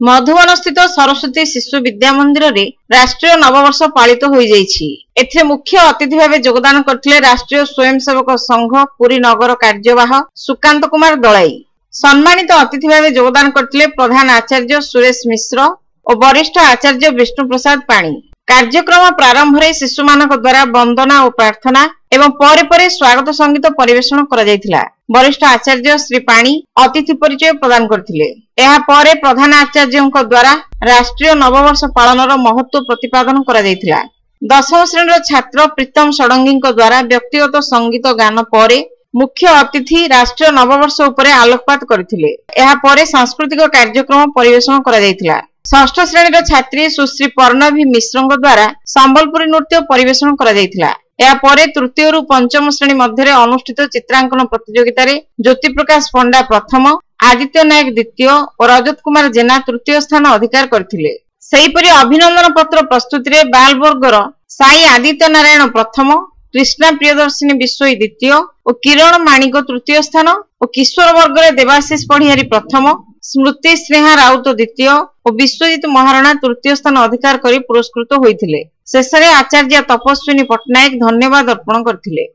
मधुबन स्थित सरस्वती शिशु विद्या मंदिर रे राष्ट्रीय नववर्ष पालित हो जाइछि। एथे मुख्य अतिथि भाव योगदान करथिले राष्ट्रीय स्वयंसेवक संघ पुरी नगर कार्यवाह सुकांत कुमार दलाई। सम्मानित अतिथि भाव योगदान करथिले प्रधान आचार्य सुरेश मिश्र और वरिष्ठ आचार्य विष्णु प्रसाद पाणी। कार्यक्रम प्रारंभ रे शिशु मानक द्वारा वंदना और प्रार्थना एवं परे परे स्वागत संगीत परिवेषण करा जायथिला। वरिष्ठ आचार्य श्री पाणी अतिथि परिचय प्रदान करथिले। एहा परे प्रधान आचार्यଙ୍କ द्वारा राष्ट्रीय नववर्ष पालनर महत्व प्रतिपादन करा जायथिला। दशम श्रेणी छात्र प्रीतम षडंगीଙ୍କ द्वारा व्यक्तिगत संगीत गान परे मुख्य अतिथि राष्ट्रीय नववर्ष उपरे आलोकपात करथिले। एहा परे सांस्कृतिक कार्यक्रम परिवेषण करा जायथिला। षष्ठ श्रेणी छात्री सुश्री पर्णवी मिश्रଙ୍କ द्वारा संबलपुरी नृत्य परिवेषण करा जायथिला। या परे तृतीय रु पंचम श्रेणी मध्य अनुष्ठित चित्रांकन प्रतियोगिता रे ज्योति प्रकाश पंडा प्रथम, आदित्य नायक द्वितीय और रजत कुमार जेना तृतीय स्थान अधिकार करथिले। सेहीपरि अभिनंदन पत्र प्रस्तुति रे बालवर्गर साई आदित्य नारायण प्रथम, कृष्णा प्रियदर्शिनी विश्वई द्वितीय और किरण माणिक तृतीय स्थान और किशोर वर्ग रे देवाशीष पढ़ियारी प्रथम, स्मृति स्नेहा राउत द्वितीय और विश्वजीत महाराणा तृतीय स्थान अधिकार करी पुरस्कृत होइथिले। शेषरे आचार्य तपस्विनी पट्टनायक धन्यवाद अर्पण करथिले।